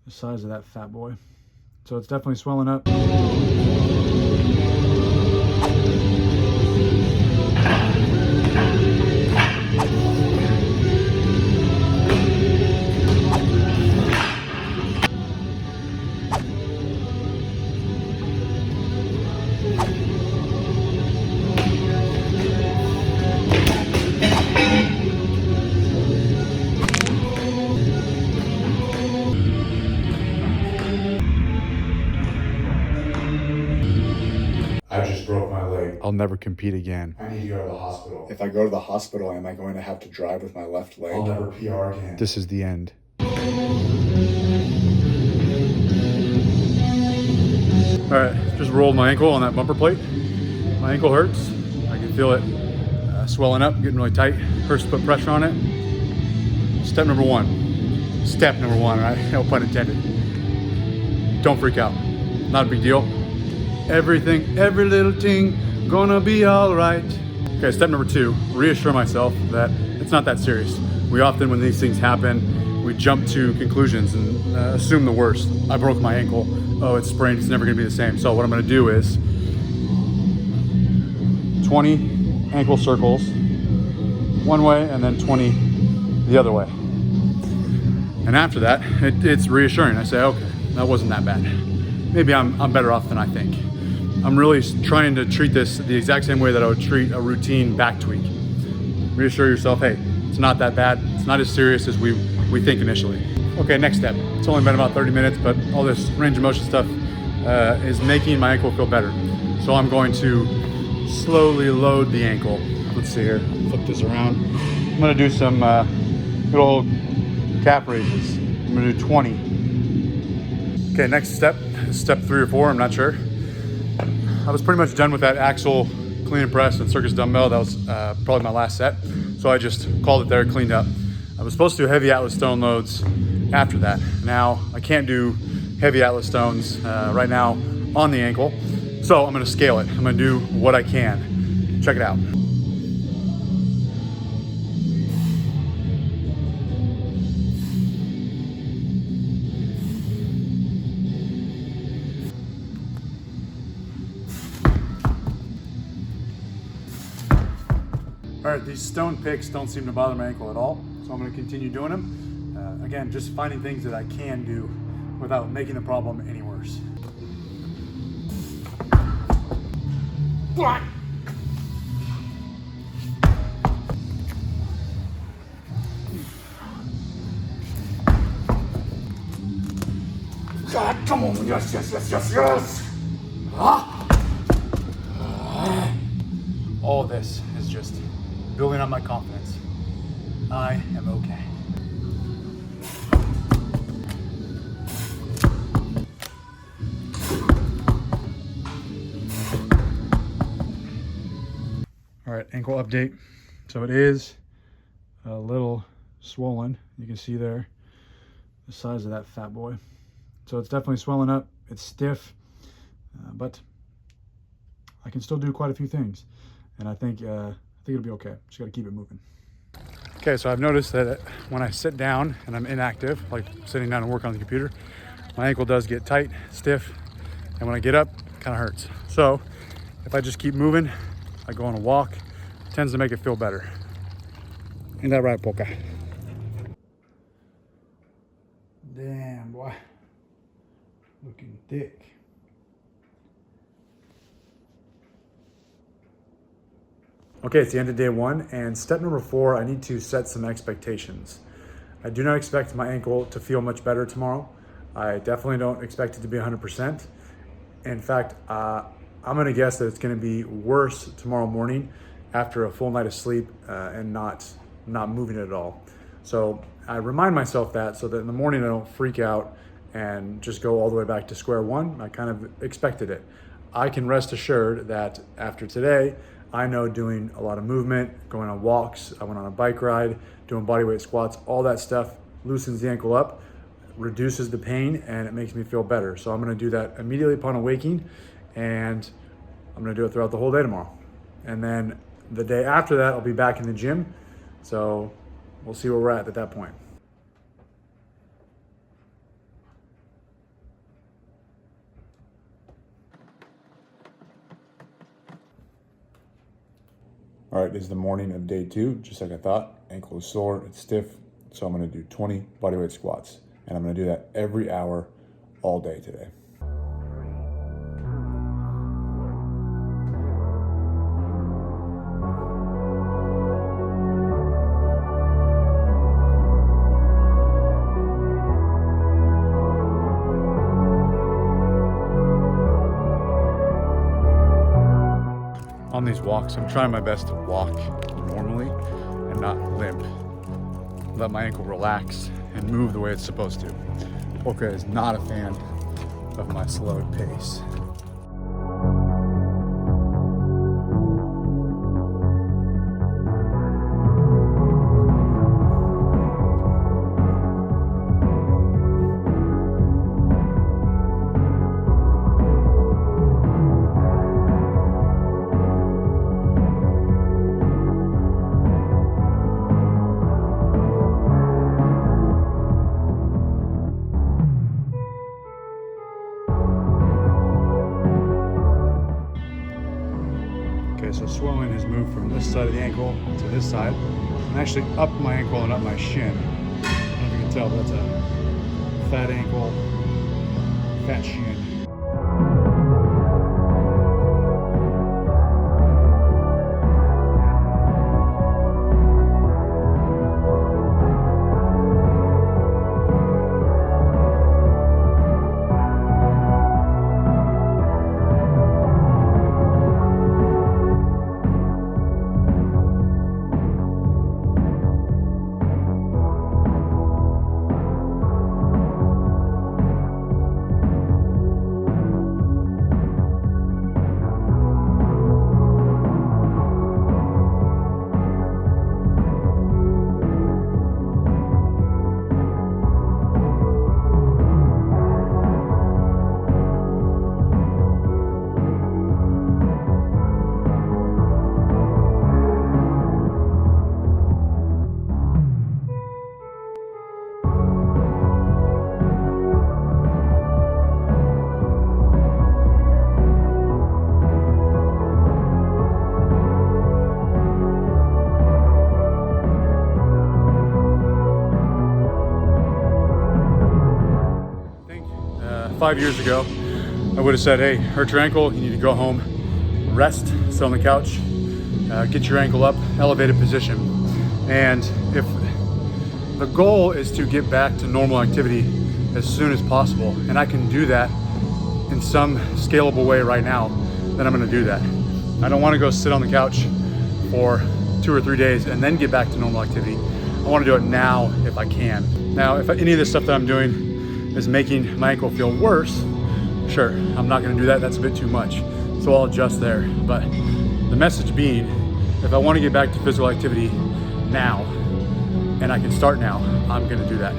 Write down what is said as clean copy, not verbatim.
the size of that fat boy. So it's definitely swelling up. I just broke my leg. I'll never compete again. I need to go to the hospital. If I go to the hospital, am I going to have to drive with my left leg? I'll never PR again. This is the end. All right, just rolled my ankle on that bumper plate. My ankle hurts. I can feel it swelling up, getting really tight. Hurts to put pressure on it. Step number one, right? No pun intended. Don't freak out. Not a big deal. Everything, every little thing, gonna be all right. Okay, step number 2, reassure myself that it's not that serious. We often, when these things happen, we jump to conclusions and assume the worst. I broke my ankle. Oh, it's sprained, it's never gonna be the same. So what I'm gonna do is 20 ankle circles one way and then 20 the other way. And after that, it's reassuring. I say, okay, that wasn't that bad. Maybe I'm better off than I think. I'm really trying to treat this the exact same way that I would treat a routine back tweak. Reassure yourself, hey, it's not that bad. It's not as serious as we think initially. Okay, next step. It's only been about 30 minutes, but all this range of motion stuff is making my ankle feel better. So I'm going to slowly load the ankle. Let's see here, flip this around. I'm gonna do some good old calf raises. I'm gonna do 20. Okay, next step, step 3 or 4, I'm not sure. I was pretty much done with that axle clean and press and circus dumbbell. That was probably my last set. So I just called it there, cleaned up. I was supposed to do heavy Atlas stone loads after that. Now, I can't do heavy Atlas stones right now on the ankle. So I'm gonna scale it. I'm gonna do what I can. Check it out. All right, these stone picks don't seem to bother my ankle at all, so I'm gonna continue doing them. Again, just finding things that I can do without making the problem any worse. God, come on, yes. All of this is just building up my confidence. I am okay. All right, ankle update. So it is a little swollen. You can see there the size of that fat boy. So it's definitely swelling up. It's stiff, but I can still do quite a few things. And I think it'll be okay. Just gotta keep it moving. Okay, so I've noticed that when I sit down and I'm inactive, like sitting down and work on the computer, my ankle does get tight, stiff, and when I get up, it kind of hurts. So if I just keep moving, I go on a walk, it tends to make it feel better. Ain't that right, Polka? Damn, boy. Looking thick. Okay, it's the end of day 1, and step number 4, I need to set some expectations. I do not expect my ankle to feel much better tomorrow. I definitely don't expect it to be 100%. In fact, I'm gonna guess that it's gonna be worse tomorrow morning after a full night of sleep and not moving it at all. So I remind myself that so that in the morning I don't freak out and just go all the way back to square one. I kind of expected it. I can rest assured that after today, I know doing a lot of movement, going on walks, I went on a bike ride, doing bodyweight squats, all that stuff loosens the ankle up, reduces the pain, and it makes me feel better. So I'm gonna do that immediately upon awaking, and I'm gonna do it throughout the whole day tomorrow. And then the day after that, I'll be back in the gym. So we'll see where we're at that point. All right, this is the morning of day 2, just like I thought. Ankle is sore, it's stiff, so I'm gonna do 20 bodyweight squats. And I'm gonna do that every hour, all day today. On these walks, I'm trying my best to walk normally and not limp. Let my ankle relax and move the way it's supposed to. Orca is not a fan of my slowed pace. Okay, so swelling has moved from this side of the ankle to this side. And actually up my ankle and up my shin. I don't know if you can tell, but that's a fat ankle, fat shin. Five years ago, I would have said, hey, hurt your ankle, you need to go home, rest, sit on the couch, get your ankle up, elevated position. And if the goal is to get back to normal activity as soon as possible, and I can do that in some scalable way right now, then I'm gonna do that. I don't wanna go sit on the couch for 2 or 3 days and then get back to normal activity. I wanna do it now if I can. Now, if any of this stuff that I'm doing is making my ankle feel worse, sure, I'm not gonna do that, that's a bit too much. So I'll adjust there. But the message being, if I wanna get back to physical activity now, and I can start now, I'm gonna do that.